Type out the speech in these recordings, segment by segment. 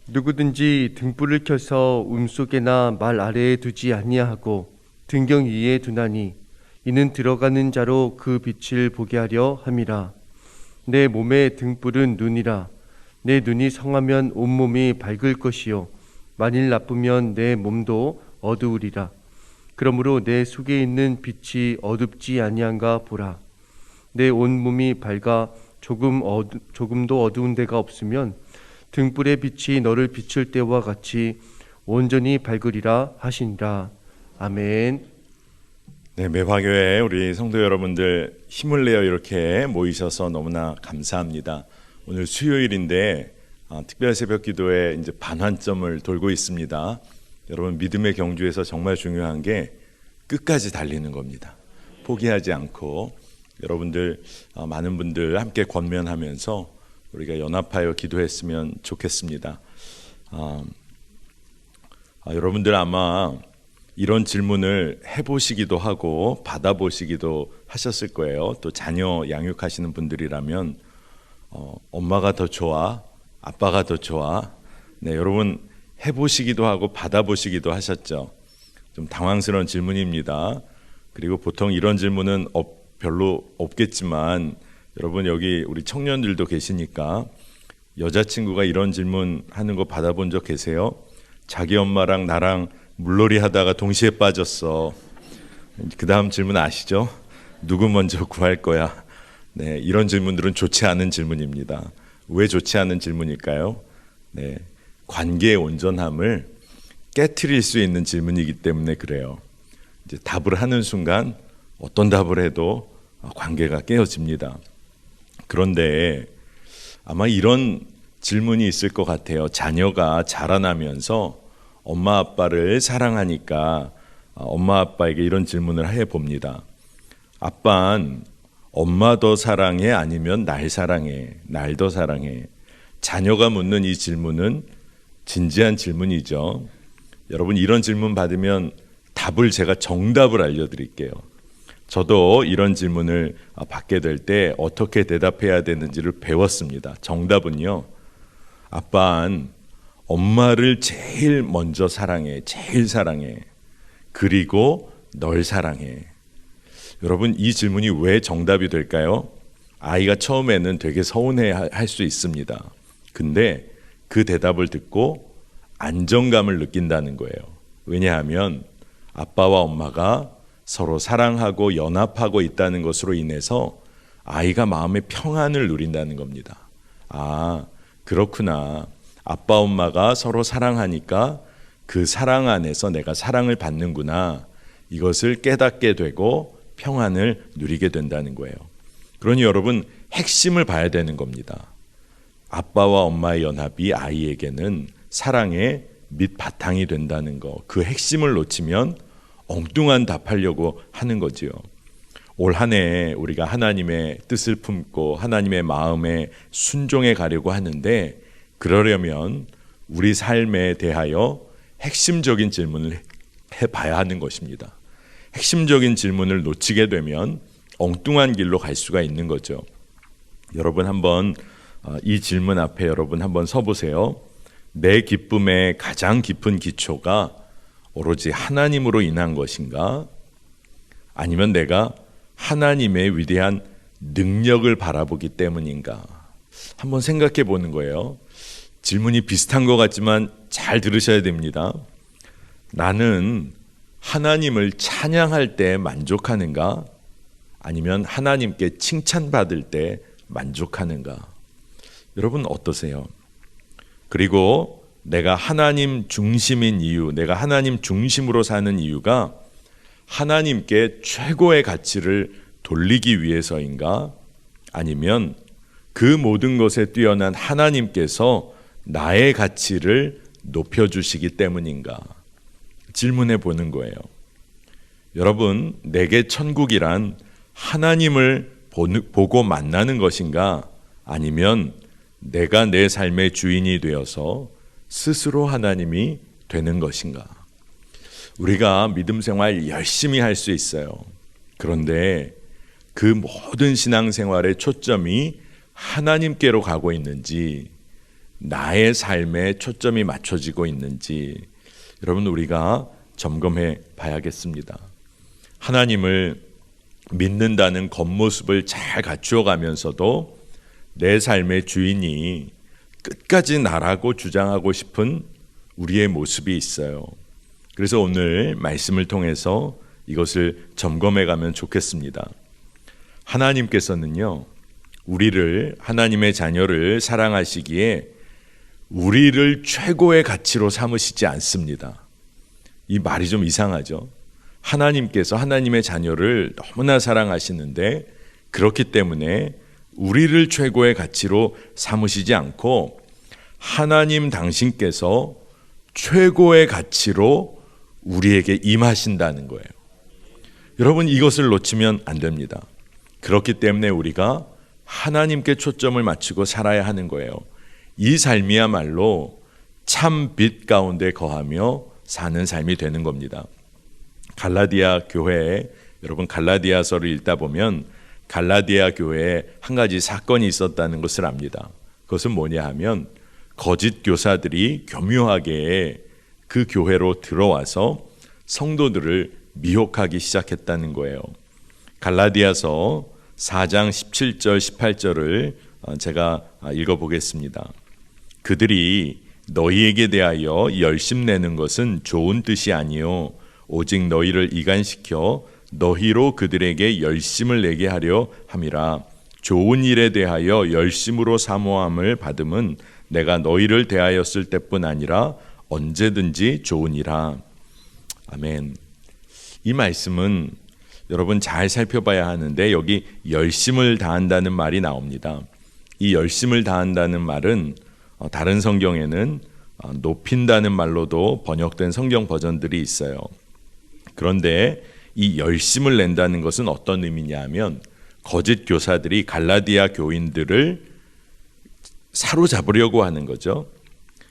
누구든지 등불을 켜서 움속에나 말 아래에 두지 아니하고 등경 위에 두나니 이는 들어가는 자로 그 빛을 보게 하려 함이라. 내 몸의 등불은 눈이라. 내 눈이 성하면 온몸이 밝을 것이요 만일 나쁘면 내 몸도 어두우리라. 그러므로 내 속에 있는 빛이 어둡지 아니한가 보라. 내 온몸이 밝아 조금도 어두운 데가 없으면 등불의 빛이 너를 비출 때와 같이 온전히 밝으리라 하시니라. 아멘. 네, 매화교회 우리 성도 여러분들 힘을 내어 이렇게 모이셔서 너무나 감사합니다. 오늘 수요일인데 특별 새벽 기도에 이제 반환점을 돌고 있습니다. 여러분 믿음의 경주에서 정말 중요한 게 끝까지 달리는 겁니다. 포기하지 않고 여러분들 많은 분들 함께 권면하면서 우리가 연합하여 기도했으면 좋겠습니다. 여러분들 아마 이런 질문을 해보시기도 하고 받아보시기도 하셨을 거예요. 또 자녀 양육하시는 분들이라면 엄마가 더 좋아? 아빠가 더 좋아? 네, 여러분 해보시기도 하고 받아보시기도 하셨죠. 좀 당황스러운 질문입니다. 그리고 보통 이런 질문은 별로 없겠지만 여러분 여기 우리 청년들도 계시니까 여자친구가 이런 질문 하는 거 받아본 적 계세요? 자기 엄마랑 나랑 물놀이 하다가 동시에 빠졌어. 그 다음 질문 아시죠? 누구 먼저 구할 거야? 네, 이런 질문들은 좋지 않은 질문입니다. 왜 좋지 않은 질문일까요? 네, 관계의 온전함을 깨트릴 수 있는 질문이기 때문에 그래요. 이제 답을 하는 순간 어떤 답을 해도 관계가 깨어집니다. 그런데 아마 이런 질문이 있을 것 같아요. 자녀가 자라나면서 엄마 아빠를 사랑하니까 엄마 아빠에게 이런 질문을 해봅니다. 아빠는 엄마 더 사랑해? 아니면 날 사랑해? 날 더 사랑해? 자녀가 묻는 이 질문은 진지한 질문이죠. 여러분 이런 질문 받으면 답을 제가 정답을 알려드릴게요. 저도 이런 질문을 받게 될 때 어떻게 대답해야 되는지를 배웠습니다. 정답은요, 아빠는 엄마를 제일 먼저 사랑해, 제일 사랑해. 그리고 널 사랑해. 여러분 이 질문이 왜 정답이 될까요? 아이가 처음에는 되게 서운해 할 수 있습니다. 근데 그 대답을 듣고 안정감을 느낀다는 거예요. 왜냐하면 아빠와 엄마가 서로 사랑하고 연합하고 있다는 것으로 인해서 아이가 마음의 평안을 누린다는 겁니다. 아, 그렇구나. 아빠 엄마가 서로 사랑하니까 그 사랑 안에서 내가 사랑을 받는구나. 이것을 깨닫게 되고 평안을 누리게 된다는 거예요. 그러니 여러분 핵심을 봐야 되는 겁니다. 아빠와 엄마의 연합이 아이에게는 사랑의 밑바탕이 된다는 거. 그 핵심을 놓치면 엉뚱한 답하려고 하는 거지요. 올 한 해 우리가 하나님의 뜻을 품고 하나님의 마음에 순종해 가려고 하는데 그러려면 우리 삶에 대하여 핵심적인 질문을 해봐야 하는 것입니다. 핵심적인 질문을 놓치게 되면 엉뚱한 길로 갈 수가 있는 거죠. 여러분 한번 이 질문 앞에 여러분 한번 서보세요. 내 기쁨의 가장 깊은 기초가 오로지 하나님으로 인한 것인가? 아니면 내가 하나님의 위대한 능력을 바라보기 때문인가? 한번 생각해 보는 거예요. 질문이 비슷한 것 같지만 잘 들으셔야 됩니다. 나는 하나님을 찬양할 때 만족하는가? 아니면 하나님께 칭찬받을 때 만족하는가? 여러분 어떠세요? 그리고 내가 하나님 중심인 이유, 내가 하나님 중심으로 사는 이유가 하나님께 최고의 가치를 돌리기 위해서인가? 아니면 그 모든 것에 뛰어난 하나님께서 나의 가치를 높여주시기 때문인가? 질문해 보는 거예요. 여러분, 내게 천국이란 하나님을 보고 만나는 것인가? 아니면 내가 내 삶의 주인이 되어서 스스로 하나님이 되는 것인가? 우리가 믿음 생활 열심히 할 수 있어요. 그런데 그 모든 신앙생활의 초점이 하나님께로 가고 있는지 나의 삶에 초점이 맞춰지고 있는지 여러분 우리가 점검해 봐야겠습니다. 하나님을 믿는다는 겉모습을 잘 갖추어 가면서도 내 삶의 주인이 끝까지 나라고 주장하고 싶은 우리의 모습이 있어요. 그래서 오늘 말씀을 통해서 이것을 점검해 가면 좋겠습니다. 하나님께서는요, 우리를, 하나님의 자녀를 사랑하시기에 우리를 최고의 가치로 삼으시지 않습니다. 이 말이 좀 이상하죠. 하나님께서 하나님의 자녀를 너무나 사랑하시는데 그렇기 때문에 우리를 최고의 가치로 삼으시지 않고 하나님 당신께서 최고의 가치로 우리에게 임하신다는 거예요. 여러분 이것을 놓치면 안 됩니다. 그렇기 때문에 우리가 하나님께 초점을 맞추고 살아야 하는 거예요. 이 삶이야말로 참 빛 가운데 거하며 사는 삶이 되는 겁니다. 갈라디아 교회에 여러분 갈라디아서를 읽다 보면 갈라디아 교회에 한 가지 사건이 있었다는 것을 압니다. 그것은 뭐냐 하면 거짓 교사들이 교묘하게 그 교회로 들어와서 성도들을 미혹하기 시작했다는 거예요. 갈라디아서 4장 17절 18절을 제가 읽어보겠습니다. 그들이 너희에게 대하여 열심내는 것은 좋은 뜻이 아니요 오직 너희를 이간시켜 너희로 그들에게 열심을 내게 하려 함이라. 좋은 일에 대하여 열심으로 사모함을 받음은 내가 너희를 대하였을 때뿐 아니라 언제든지 좋으니라. 아멘. 이 말씀은 여러분 잘 살펴봐야 하는데 여기 열심을 다한다는 말이 나옵니다. 이 열심을 다한다는 말은 다른 성경에는 높인다는 말로도 번역된 성경 버전들이 있어요. 그런데 이 열심을 낸다는 것은 어떤 의미냐 하면 거짓 교사들이 갈라디아 교인들을 사로잡으려고 하는 거죠.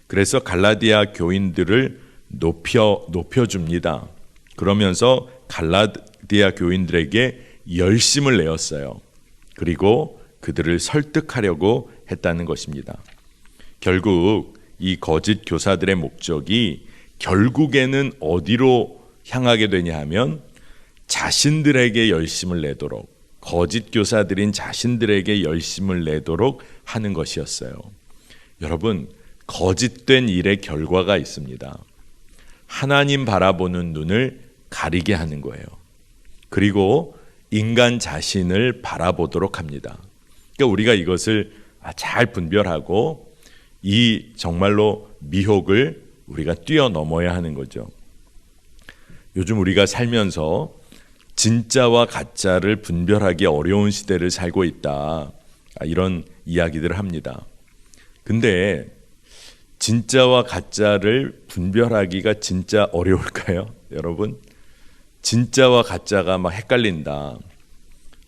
그래서 갈라디아 교인들을 높여줍니다. 그러면서 갈라디아 교인들에게 열심을 내었어요. 그리고 그들을 설득하려고 했다는 것입니다. 결국 이 거짓 교사들의 목적이 결국에는 어디로 향하게 되냐 하면 자신들에게 열심을 내도록, 거짓 교사들인 자신들에게 열심을 내도록 하는 것이었어요. 여러분, 거짓된 일의 결과가 있습니다. 하나님 바라보는 눈을 가리게 하는 거예요. 그리고 인간 자신을 바라보도록 합니다. 그러니까 우리가 이것을 잘 분별하고 이 정말로 미혹을 우리가 뛰어넘어야 하는 거죠. 요즘 우리가 살면서 진짜와 가짜를 분별하기 어려운 시대를 살고 있다. 이런 이야기들을 합니다. 근데 진짜와 가짜를 분별하기가 진짜 어려울까요? 여러분, 진짜와 가짜가 막 헷갈린다.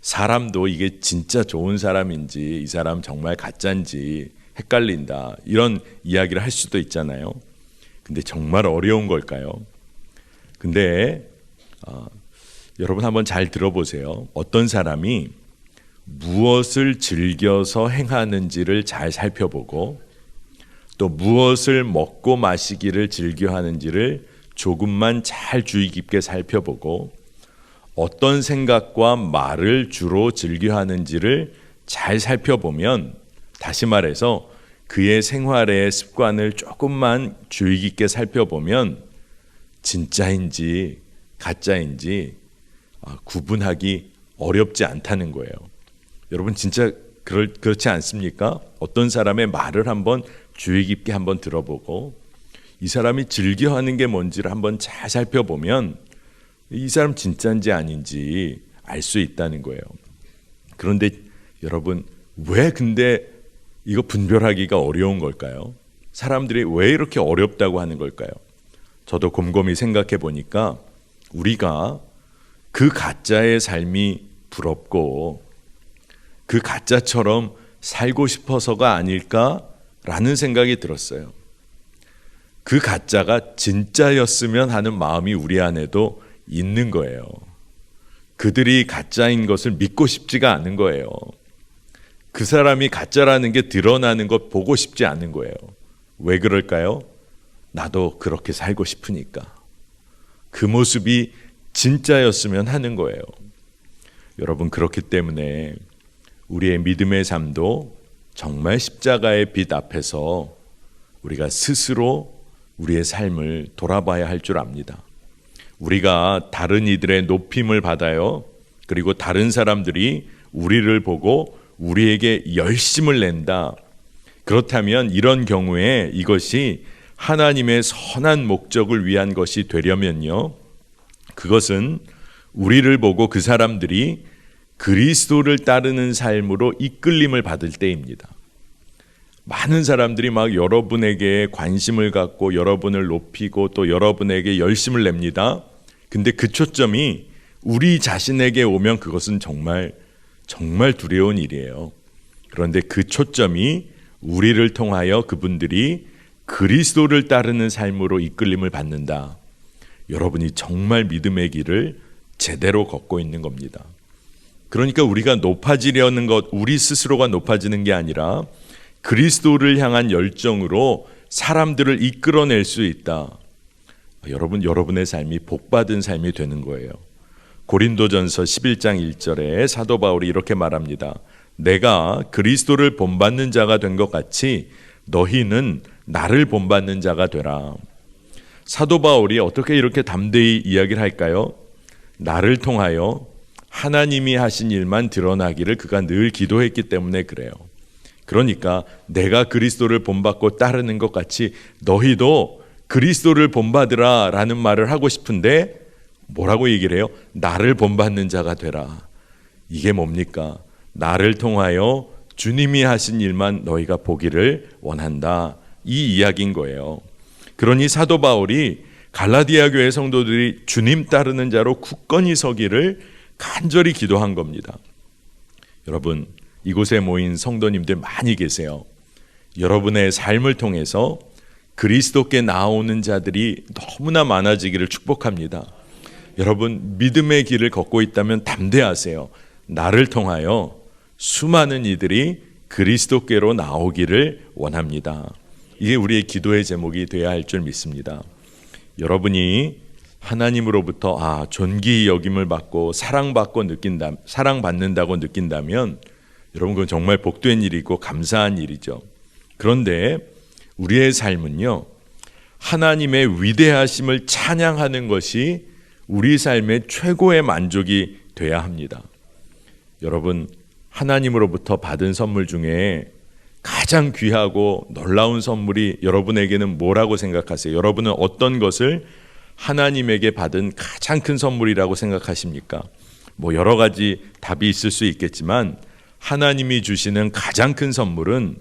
사람도 이게 진짜 좋은 사람인지 이 사람 정말 가짜인지 헷갈린다. 이런 이야기를 할 수도 있잖아요. 근데 정말 어려운 걸까요? 근데 여러분 한번 잘 들어보세요. 어떤 사람이 무엇을 즐겨서 행하는지를 잘 살펴보고 또 무엇을 먹고 마시기를 즐겨 하는지를 조금만 잘 주의 깊게 살펴보고 어떤 생각과 말을 주로 즐겨 하는지를 잘 살펴보면, 다시 말해서 그의 생활의 습관을 조금만 주의 깊게 살펴보면 진짜인지 가짜인지 구분하기 어렵지 않다는 거예요. 여러분 진짜 그렇지 않습니까? 어떤 사람의 말을 한번 주의 깊게 한번 들어보고 이 사람이 즐겨하는 게 뭔지를 한번 잘 살펴보면 이 사람 진짜인지 아닌지 알 수 있다는 거예요. 그런데 여러분 왜 근데 이거 분별하기가 어려운 걸까요? 사람들이 왜 이렇게 어렵다고 하는 걸까요? 저도 곰곰이 생각해 보니까 우리가 그 가짜의 삶이 부럽고 그 가짜처럼 살고 싶어서가 아닐까라는 생각이 들었어요. 그 가짜가 진짜였으면 하는 마음이 우리 안에도 있는 거예요. 그들이 가짜인 것을 믿고 싶지가 않은 거예요. 그 사람이 가짜라는 게 드러나는 것 보고 싶지 않은 거예요. 왜 그럴까요? 나도 그렇게 살고 싶으니까. 그 모습이 진짜였으면 하는 거예요. 여러분, 그렇기 때문에 우리의 믿음의 삶도 정말 십자가의 빛 앞에서 우리가 스스로 우리의 삶을 돌아봐야 할 줄 압니다. 우리가 다른 이들의 높임을 받아요. 그리고 다른 사람들이 우리를 보고 우리에게 열심을 낸다. 그렇다면 이런 경우에 이것이 하나님의 선한 목적을 위한 것이 되려면요, 그것은 우리를 보고 그 사람들이 그리스도를 따르는 삶으로 이끌림을 받을 때입니다. 많은 사람들이 막 여러분에게 관심을 갖고 여러분을 높이고 또 여러분에게 열심을 냅니다. 근데 그 초점이 우리 자신에게 오면 그것은 정말 두려운 일이에요. 그런데 그 초점이 우리를 통하여 그분들이 그리스도를 따르는 삶으로 이끌림을 받는다. 여러분이 정말 믿음의 길을 제대로 걷고 있는 겁니다. 그러니까 우리가 높아지려는 것, 우리 스스로가 높아지는 게 아니라 그리스도를 향한 열정으로 사람들을 이끌어낼 수 있다. 여러분의 삶이 복받은 삶이 되는 거예요. 고린도전서 11장 1절에 사도 바울이 이렇게 말합니다. 내가 그리스도를 본받는 자가 된 것 같이 너희는 나를 본받는 자가 되라. 사도 바울이 어떻게 이렇게 담대히 이야기를 할까요? 나를 통하여 하나님이 하신 일만 드러나기를 그가 늘 기도했기 때문에 그래요. 그러니까 내가 그리스도를 본받고 따르는 것 같이 너희도 그리스도를 본받으라 라는 말을 하고 싶은데 뭐라고 얘기를 해요? 나를 본받는 자가 되라. 이게 뭡니까? 나를 통하여 주님이 하신 일만 너희가 보기를 원한다. 이 이야기인 거예요. 그러니 사도 바울이 갈라디아 교회 성도들이 주님 따르는 자로 굳건히 서기를 간절히 기도한 겁니다. 여러분, 이곳에 모인 성도님들 많이 계세요. 여러분의 삶을 통해서 그리스도께 나오는 자들이 너무나 많아지기를 축복합니다. 여러분, 믿음의 길을 걷고 있다면 담대하세요. 나를 통하여 수많은 이들이 그리스도께로 나오기를 원합니다. 이게 우리의 기도의 제목이 되어야 할 줄 믿습니다. 여러분이 하나님으로부터 존귀 여김을 받고 사랑받는다고 느낀다면 여러분, 그건 정말 복된 일이고 감사한 일이죠. 그런데 우리의 삶은요, 하나님의 위대하심을 찬양하는 것이 우리 삶의 최고의 만족이 돼야 합니다. 여러분, 하나님으로부터 받은 선물 중에 가장 귀하고 놀라운 선물이 여러분에게는 뭐라고 생각하세요? 여러분은 어떤 것을 하나님에게 받은 가장 큰 선물이라고 생각하십니까? 여러 가지 답이 있을 수 있겠지만 하나님이 주시는 가장 큰 선물은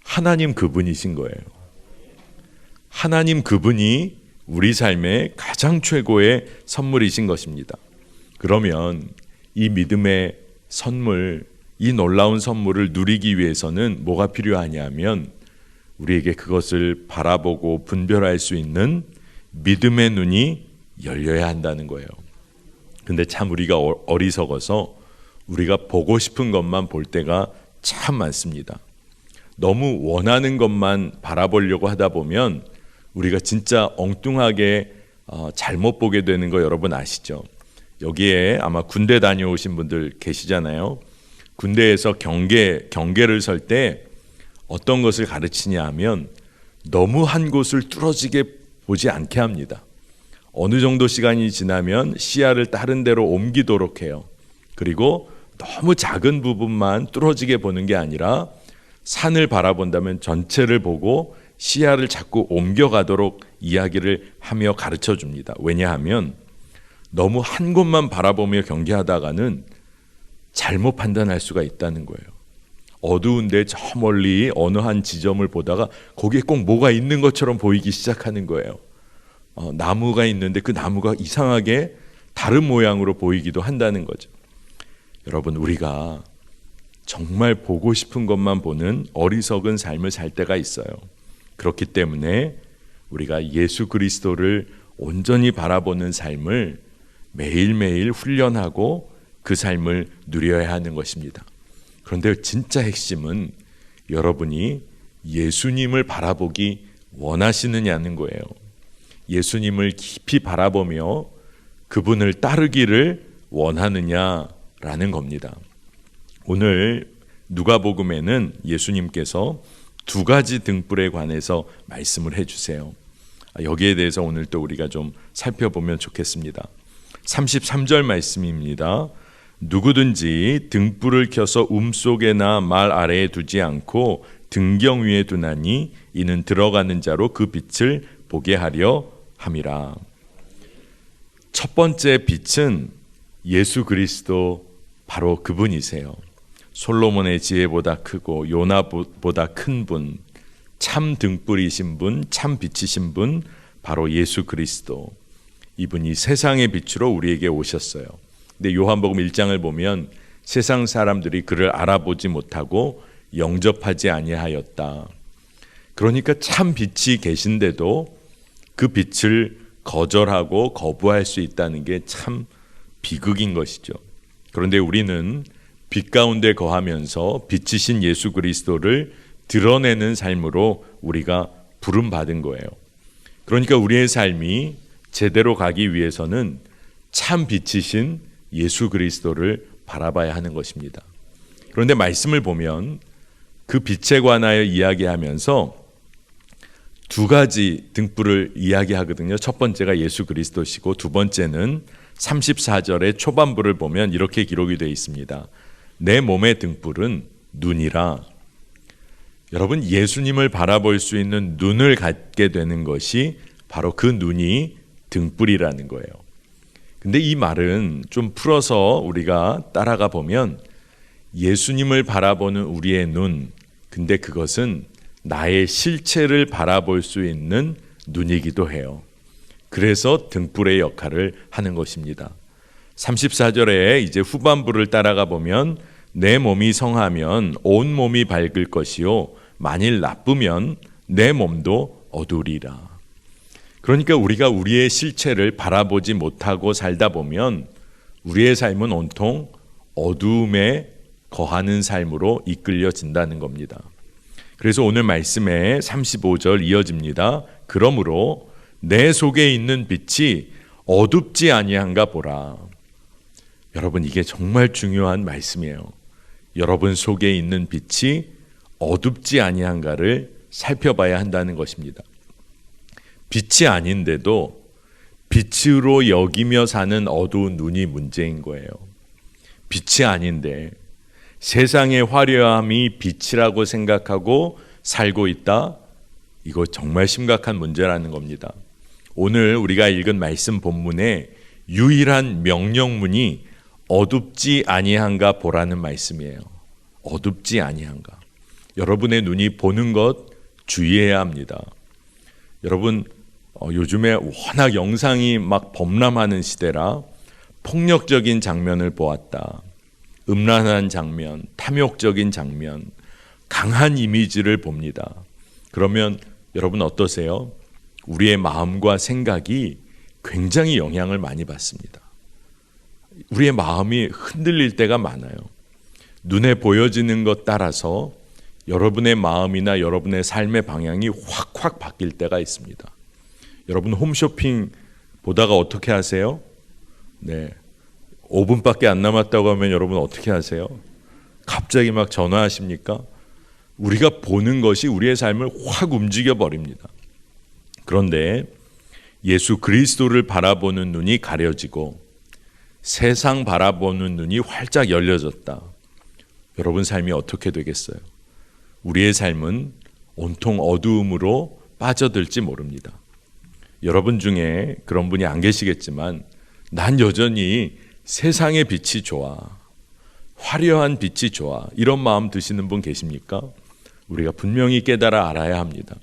하나님 그분이신 거예요. 하나님 그분이 우리 삶의 가장 최고의 선물이신 것입니다. 그러면 이 믿음의 선물, 이 놀라운 선물을 누리기 위해서는 뭐가 필요하냐면 우리에게 그것을 바라보고 분별할 수 있는 믿음의 눈이 열려야 한다는 거예요. 근데 참 우리가 어리석어서 우리가 보고 싶은 것만 볼 때가 참 많습니다. 너무 원하는 것만 바라보려고 하다 보면 우리가 진짜 엉뚱하게 잘못 보게 되는 거 여러분 아시죠? 여기에 아마 군대 다녀오신 분들 계시잖아요. 군대에서 경계를 설 때 어떤 것을 가르치냐 하면 너무 한 곳을 뚫어지게 보지 않게 합니다. 어느 정도 시간이 지나면 시야를 다른 데로 옮기도록 해요. 그리고 너무 작은 부분만 뚫어지게 보는 게 아니라 산을 바라본다면 전체를 보고 시야를 자꾸 옮겨가도록 이야기를 하며 가르쳐 줍니다. 왜냐하면 너무 한 곳만 바라보며 경계하다가는 잘못 판단할 수가 있다는 거예요. 어두운데 저 멀리 어느 한 지점을 보다가 거기에 꼭 뭐가 있는 것처럼 보이기 시작하는 거예요. 나무가 있는데 그 나무가 이상하게 다른 모양으로 보이기도 한다는 거죠. 여러분, 우리가 정말 보고 싶은 것만 보는 어리석은 삶을 살 때가 있어요. 그렇기 때문에 우리가 예수 그리스도를 온전히 바라보는 삶을 매일매일 훈련하고 그 삶을 누려야 하는 것입니다. 그런데 진짜 핵심은 여러분이 예수님을 바라보기 원하시느냐는 거예요. 예수님을 깊이 바라보며 그분을 따르기를 원하느냐라는 겁니다. 오늘 누가복음에는 예수님께서 두 가지 등불에 관해서 말씀을 해주세요. 여기에 대해서 오늘 또 우리가 좀 살펴보면 좋겠습니다. 33절 말씀입니다. 누구든지 등불을 켜서 움속에나 말 아래에 두지 않고 등경 위에 두나니 이는 들어가는 자로 그 빛을 보게 하려 함이라. 첫 번째 빛은 예수 그리스도 바로 그분이세요. 솔로몬의 지혜보다 크고 요나보다 큰 분, 참 등불이신 분, 참 빛이신 분, 바로 예수 그리스도. 이분이 세상의 빛으로 우리에게 오셨어요. 근데 요한복음 1장을 보면 세상 사람들이 그를 알아보지 못하고 영접하지 아니하였다. 그러니까 참 빛이 계신데도 그 빛을 거절하고 거부할 수 있다는 게 참 비극인 것이죠. 그런데 우리는 빛 가운데 거하면서 빛이신 예수 그리스도를 드러내는 삶으로 우리가 부름받은 거예요. 그러니까 우리의 삶이 제대로 가기 위해서는 참 빛이신 예수 그리스도를 바라봐야 하는 것입니다. 그런데 말씀을 보면 그 빛에 관하여 이야기하면서 두 가지 등불을 이야기하거든요. 첫 번째가 예수 그리스도시고 두 번째는 34절의 초반부를 보면 이렇게 기록이 되어 있습니다. 내 몸의 등불은 눈이라. 여러분, 예수님을 바라볼 수 있는 눈을 갖게 되는 것이 바로 그 눈이 등불이라는 거예요. 근데 이 말은 좀 풀어서 우리가 따라가 보면 예수님을 바라보는 우리의 눈, 근데 그것은 나의 실체를 바라볼 수 있는 눈이기도 해요. 그래서 등불의 역할을 하는 것입니다. 34절에 이제 후반부를 따라가 보면 내 몸이 성하면 온 몸이 밝을 것이요 만일 나쁘면 내 몸도 어두우리라. 그러니까 우리가 우리의 실체를 바라보지 못하고 살다 보면 우리의 삶은 온통 어두움에 거하는 삶으로 이끌려진다는 겁니다. 그래서 오늘 말씀에 35절 이어집니다. 그러므로 내 속에 있는 빛이 어둡지 아니한가 보라. 여러분, 이게 정말 중요한 말씀이에요. 여러분 속에 있는 빛이 어둡지 아니한가를 살펴봐야 한다는 것입니다. 빛이 아닌데도 빛으로 여기며 사는 어두운 눈이 문제인 거예요. 빛이 아닌데 세상의 화려함이 빛이라고 생각하고 살고 있다? 이거 정말 심각한 문제라는 겁니다. 오늘 우리가 읽은 말씀 본문의 유일한 명령문이 어둡지 아니한가 보라는 말씀이에요. 어둡지 아니한가. 여러분의 눈이 보는 것 주의해야 합니다. 여러분, 요즘에 워낙 영상이 막 범람하는 시대라 폭력적인 장면을 보았다. 음란한 장면, 탐욕적인 장면, 강한 이미지를 봅니다. 그러면 여러분 어떠세요? 우리의 마음과 생각이 굉장히 영향을 많이 받습니다. 우리의 마음이 흔들릴 때가 많아요. 눈에 보여지는 것 따라서 여러분의 마음이나 여러분의 삶의 방향이 확 바뀔 때가 있습니다. 여러분 홈쇼핑 보다가 어떻게 하세요? 네, 5분밖에 안 남았다고 하면 여러분 어떻게 하세요? 갑자기 막 전화하십니까? 우리가 보는 것이 우리의 삶을 확 움직여 버립니다. 그런데 예수 그리스도를 바라보는 눈이 가려지고 세상 바라보는 눈이 활짝 열려졌다. 여러분 삶이 어떻게 되겠어요? 우리의 삶은 온통 어두움으로 빠져들지 모릅니다. 여러분 중에 그런 분이 안 계시겠지만 난 여전히 세상의 빛이 좋아, 화려한 빛이 좋아, 이런 마음 드시는 분 계십니까? 우리가 분명히 깨달아 알아야 합니다.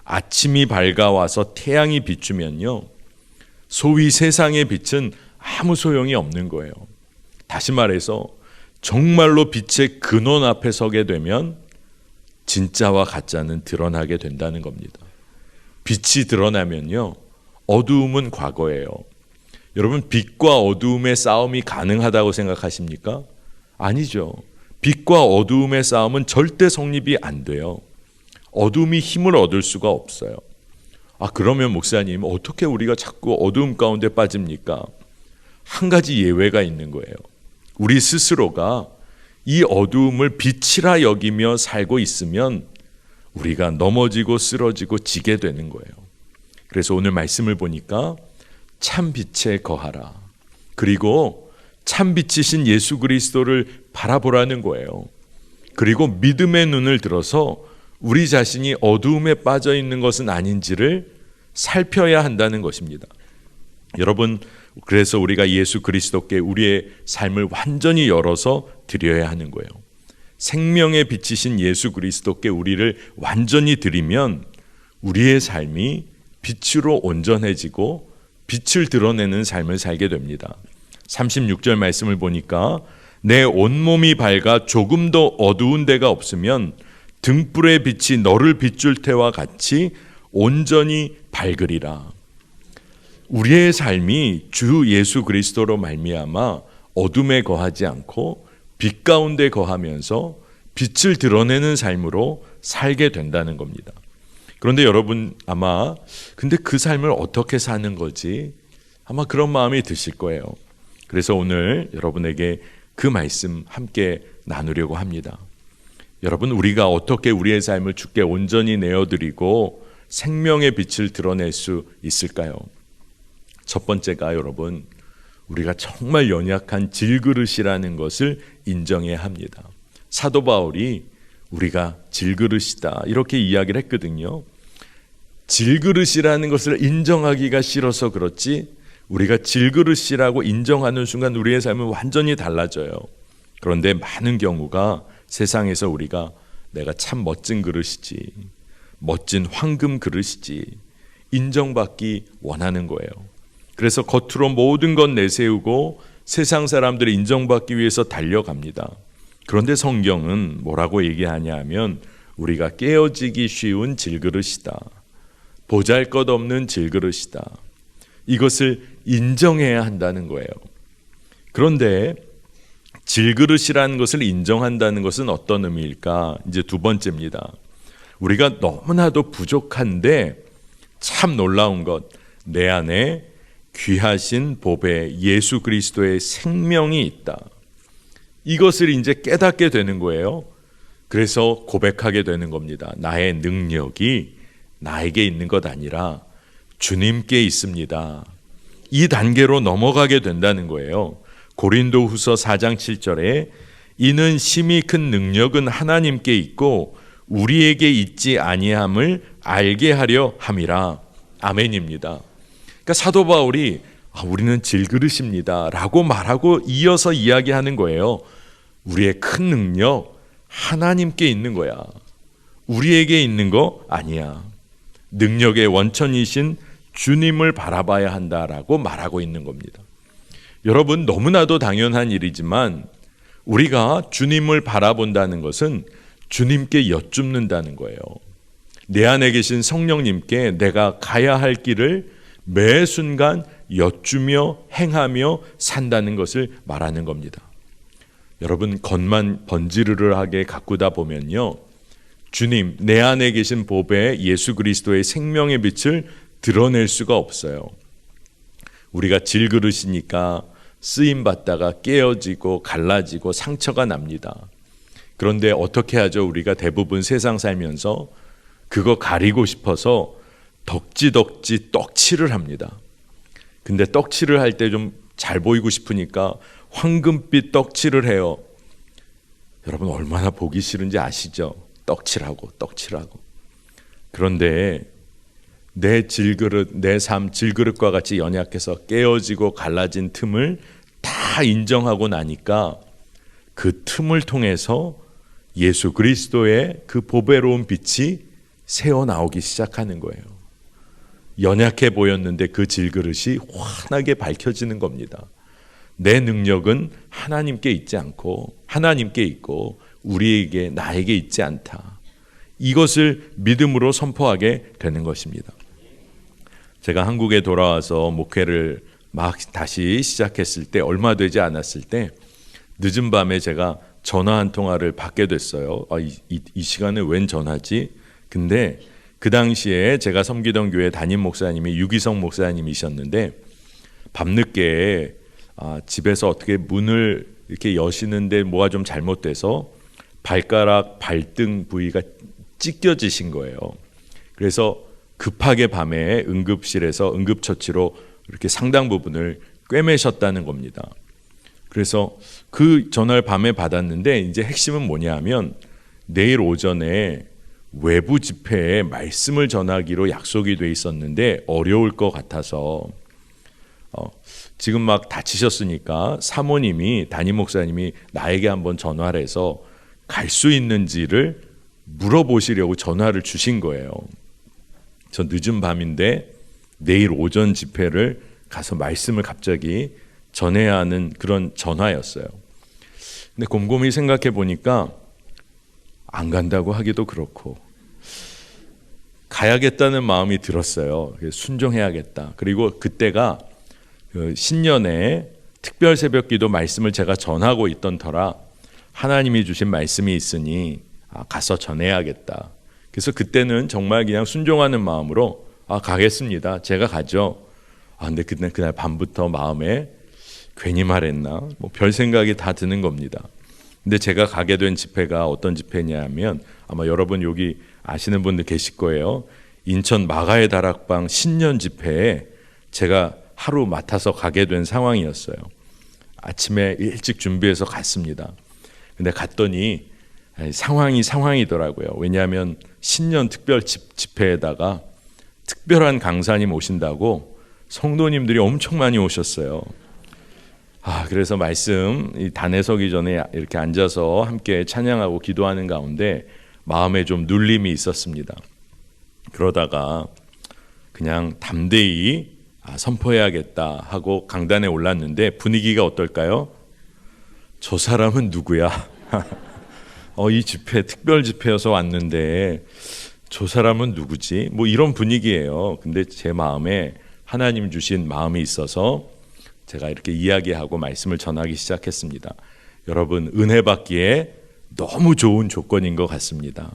아침이 밝아와서 태양이 비추면요, 소위 세상의 빛은 아무 소용이 없는 거예요. 다시 말해서 정말로 빛의 근원 앞에 서게 되면 진짜와 가짜는 드러나게 된다는 겁니다. 빛이 드러나면요, 어두움은 과거예요. 여러분, 빛과 어두움의 싸움이 가능하다고 생각하십니까? 아니죠. 빛과 어두움의 싸움은 절대 성립이 안 돼요. 어둠이 힘을 얻을 수가 없어요. 그러면 목사님, 어떻게 우리가 자꾸 어두움 가운데 빠집니까? 한 가지 예외가 있는 거예요. 우리 스스로가 이 어두움을 빛이라 여기며 살고 있으면 우리가 넘어지고 쓰러지고 지게 되는 거예요. 그래서 오늘 말씀을 보니까 참 빛에 거하라. 그리고 참 빛이신 예수 그리스도를 바라보라는 거예요. 그리고 믿음의 눈을 들어서 우리 자신이 어두움에 빠져 있는 것은 아닌지를 살펴야 한다는 것입니다. 여러분, 그래서 우리가 예수 그리스도께 우리의 삶을 완전히 열어서 드려야 하는 거예요. 생명의 빛이신 예수 그리스도께 우리를 완전히 드리면 우리의 삶이 빛으로 온전해지고 빛을 드러내는 삶을 살게 됩니다. 36절 말씀을 보니까 내 온몸이 밝아 조금 더 어두운 데가 없으면 등불의 빛이 너를 비출 때와 같이 온전히 밝으리라. 우리의 삶이 주 예수 그리스도로 말미암아 어둠에 거하지 않고 빛 가운데 거하면서 빛을 드러내는 삶으로 살게 된다는 겁니다. 그런데 여러분 근데 그 삶을 어떻게 사는 거지? 아마 그런 마음이 드실 거예요. 그래서 오늘 여러분에게 그 말씀 함께 나누려고 합니다. 여러분, 우리가 어떻게 우리의 삶을 주께 온전히 내어드리고 생명의 빛을 드러낼 수 있을까요? 첫 번째가 여러분, 우리가 정말 연약한 질그릇이라는 것을 인정해야 합니다. 사도 바울이 우리가 질그릇이다 이렇게 이야기를 했거든요. 질그릇이라는 것을 인정하기가 싫어서 그렇지 우리가 질그릇이라고 인정하는 순간 우리의 삶은 완전히 달라져요. 그런데 많은 경우가 세상에서 우리가 내가 참 멋진 그릇이지, 멋진 황금 그릇이지 인정받기 원하는 거예요. 그래서 겉으로 모든 건 내세우고 세상 사람들이 인정받기 위해서 달려갑니다. 그런데 성경은 뭐라고 얘기하냐 하면 우리가 깨어지기 쉬운 질그릇이다. 보잘것없는 질그릇이다. 이것을 인정해야 한다는 거예요. 그런데 질그릇이라는 것을 인정한다는 것은 어떤 의미일까? 이제 두 번째입니다. 우리가 너무나도 부족한데 참 놀라운 것, 내 안에 귀하신 보배 예수 그리스도의 생명이 있다. 이것을 이제 깨닫게 되는 거예요. 그래서 고백하게 되는 겁니다. 나의 능력이 나에게 있는 것 아니라 주님께 있습니다. 이 단계로 넘어가게 된다는 거예요. 고린도후서 4장 7절에 이는 심히 큰 능력은 하나님께 있고 우리에게 있지 아니함을 알게 하려 함이라. 아멘입니다. 그러니까 사도 바울이 우리는 질그릇입니다 라고 말하고 이어서 이야기하는 거예요. 우리의 큰 능력 하나님께 있는 거야. 우리에게 있는 거 아니야. 능력의 원천이신 주님을 바라봐야 한다라고 말하고 있는 겁니다. 여러분, 너무나도 당연한 일이지만 우리가 주님을 바라본다는 것은 주님께 여쭙는다는 거예요. 내 안에 계신 성령님께 내가 가야 할 길을 매 순간 여쭈며 행하며 산다는 것을 말하는 겁니다. 여러분, 겉만 번지르르하게 가꾸다 보면요, 주님, 내 안에 계신 보배 예수 그리스도의 생명의 빛을 드러낼 수가 없어요. 우리가 질그릇이니까 쓰임받다가 깨어지고 갈라지고 상처가 납니다. 그런데 어떻게 하죠? 우리가 대부분 세상 살면서 그거 가리고 싶어서 덕지덕지 떡칠을 합니다. 근데 떡칠을 할 때 좀 잘 보이고 싶으니까 황금빛 떡칠을 해요. 여러분, 얼마나 보기 싫은지 아시죠? 떡칠하고. 그런데 내 질그릇, 내 삶 질그릇과 같이 연약해서 깨어지고 갈라진 틈을 다 인정하고 나니까 그 틈을 통해서 예수 그리스도의 그 보배로운 빛이 새어나오기 시작하는 거예요. 연약해 보였는데 그 질그릇이 환하게 밝혀지는 겁니다. 내 능력은 하나님께 있지 않고 하나님께 있고 우리에게 나에게 있지 않다. 이것을 믿음으로 선포하게 되는 것입니다. 제가 한국에 돌아와서 목회를 막 다시 시작했을 때 얼마 되지 않았을 때 늦은 밤에 제가 전화 한 통화를 받게 됐어요. 이 시간에 웬 전화지? 근데 그 당시에 제가 섬기던 교회 담임 목사님이 유기성 목사님이셨는데 밤늦게 집에서 어떻게 문을 이렇게 여시는데 뭐가 좀 잘못돼서 발가락 발등 부위가 찢겨지신 거예요. 그래서 급하게 밤에 응급실에서 응급처치로 이렇게 상당 부분을 꿰매셨다는 겁니다. 그래서 그 전화를 밤에 받았는데 이제 핵심은 뭐냐 하면 내일 오전에 외부 집회에 말씀을 전하기로 약속이 돼 있었는데 어려울 것 같아서 지금 막 다치셨으니까 사모님이 담임 목사님이 나에게 한번 전화를 해서 갈 수 있는지를 물어보시려고 전화를 주신 거예요. 저 늦은 밤인데 내일 오전 집회를 가서 말씀을 갑자기 전해야 하는 그런 전화였어요. 근데 곰곰이 생각해 보니까 안 간다고 하기도 그렇고 가야겠다는 마음이 들었어요. 순종해야겠다. 그리고 그때가 신년에 특별 새벽기도 말씀을 제가 전하고 있던 터라 하나님이 주신 말씀이 있으니 가서 전해야겠다. 그래서 그때는 정말 그냥 순종하는 마음으로 가겠습니다. 제가 가죠. 근데 그날 밤부터 마음에 괜히 말했나? 별 생각이 다 드는 겁니다. 근데 제가 가게 된 집회가 어떤 집회냐면 아마 여러분 여기 아시는 분들 계실 거예요. 인천 마가의 다락방 신년 집회에 제가 하루 맡아서 가게 된 상황이었어요. 아침에 일찍 준비해서 갔습니다. 근데 갔더니 상황이더라고요. 왜냐하면 신년 특별 집회에다가 특별한 강사님 오신다고 성도님들이 엄청 많이 오셨어요. 그래서 말씀 단에 서기 전에 이렇게 앉아서 함께 찬양하고 기도하는 가운데 마음에 좀 눌림이 있었습니다. 그러다가 그냥 담대히 선포해야겠다 하고 강단에 올랐는데 분위기가 어떨까요? 저 사람은 누구야? 이 집회 특별 집회여서 왔는데 저 사람은 누구지? 이런 분위기예요. 근데 제 마음에 하나님 주신 마음이 있어서 제가 이렇게 이야기하고 말씀을 전하기 시작했습니다. 여러분, 은혜 받기에 너무 좋은 조건인 것 같습니다.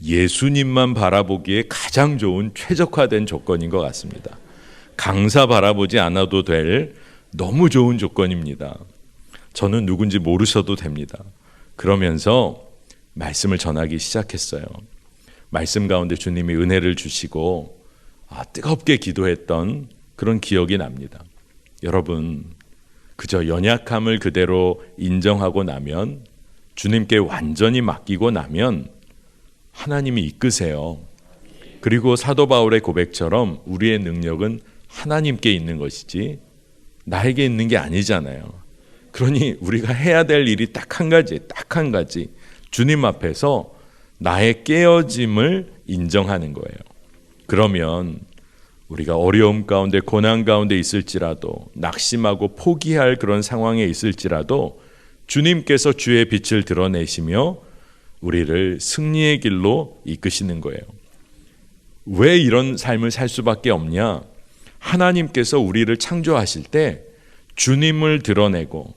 예수님만 바라보기에 가장 좋은 최적화된 조건인 것 같습니다. 강사 바라보지 않아도 될 너무 좋은 조건입니다. 저는 누군지 모르셔도 됩니다. 그러면서 말씀을 전하기 시작했어요. 말씀 가운데 주님이 은혜를 주시고 뜨겁게 기도했던 그런 기억이 납니다. 여러분, 그저 연약함을 그대로 인정하고 나면, 주님께 완전히 맡기고 나면 하나님이 이끄세요. 그리고 사도 바울의 고백처럼 우리의 능력은 하나님께 있는 것이지 나에게 있는 게 아니잖아요. 그러니 우리가 해야 될 일이 딱 한 가지 주님 앞에서 나의 깨어짐을 인정하는 거예요. 그러면 우리가 어려움 가운데 고난 가운데 있을지라도 낙심하고 포기할 그런 상황에 있을지라도 주님께서 주의 빛을 드러내시며 우리를 승리의 길로 이끄시는 거예요. 왜 이런 삶을 살 수밖에 없냐? 하나님께서 우리를 창조하실 때 주님을 드러내고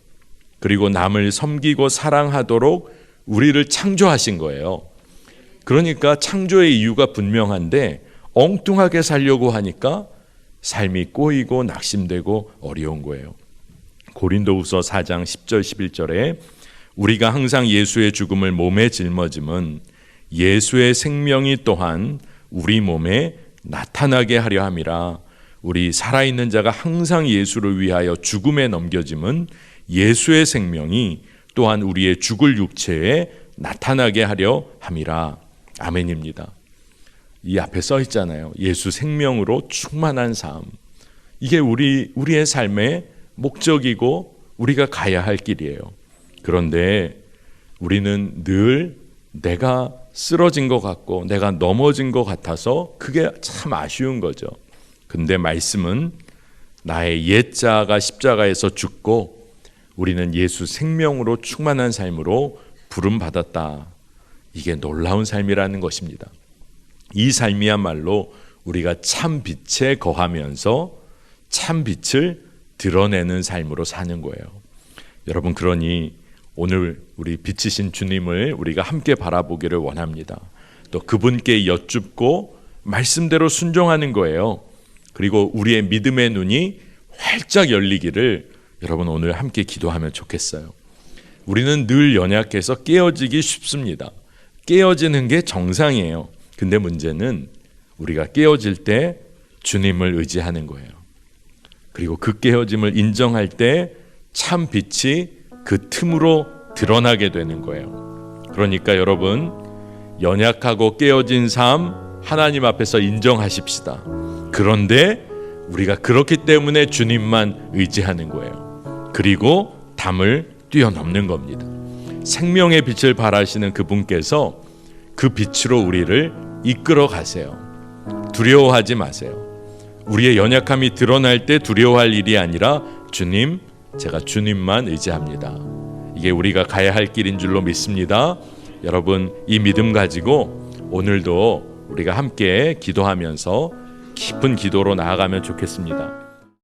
그리고 남을 섬기고 사랑하도록 우리를 창조하신 거예요. 그러니까 창조의 이유가 분명한데 엉뚱하게 살려고 하니까 삶이 꼬이고 낙심되고 어려운 거예요. 고린도후서 4장 10절 11절에 우리가 항상 예수의 죽음을 몸에 짊어짐은 예수의 생명이 또한 우리 몸에 나타나게 하려 함이라. 우리 살아있는 자가 항상 예수를 위하여 죽음에 넘겨짐은 예수의 생명이 또한 우리의 죽을 육체에 나타나게 하려 함이라. 아멘입니다. 이 앞에 써 있잖아요. 예수 생명으로 충만한 삶. 이게 우리의 삶의 목적이고 우리가 가야 할 길이에요. 그런데 우리는 늘 내가 쓰러진 것 같고 내가 넘어진 것 같아서 그게 참 아쉬운 거죠. 근데 말씀은 나의 옛자가 십자가에서 죽고 우리는 예수 생명으로 충만한 삶으로 부름받았다. 이게 놀라운 삶이라는 것입니다. 이 삶이야말로 우리가 참 빛에 거하면서 참 빛을 드러내는 삶으로 사는 거예요. 여러분, 그러니 오늘 우리 빛이신 주님을 우리가 함께 바라보기를 원합니다. 또 그분께 여쭙고 말씀대로 순종하는 거예요. 그리고 우리의 믿음의 눈이 활짝 열리기를 여러분 오늘 함께 기도하면 좋겠어요. 우리는 늘 연약해서 깨어지기 쉽습니다. 깨어지는 게 정상이에요. 근데 문제는 우리가 깨어질 때 주님을 의지하는 거예요. 그리고 그 깨어짐을 인정할 때 참 빛이 그 틈으로 드러나게 되는 거예요. 그러니까 여러분, 연약하고 깨어진 삶 하나님 앞에서 인정하십시다. 그런데 우리가 그렇기 때문에 주님만 의지하는 거예요. 그리고 담을 뛰어넘는 겁니다. 생명의 빛을 발하시는 그분께서 그 빛으로 우리를 이끌어 가세요. 두려워하지 마세요. 우리의 연약함이 드러날 때 두려워할 일이 아니라 주님, 제가 주님만 의지합니다. 이게 우리가 가야 할 길인 줄로 믿습니다. 여러분, 이 믿음 가지고 오늘도 우리가 함께 기도하면서 깊은 기도로 나아가면 좋겠습니다.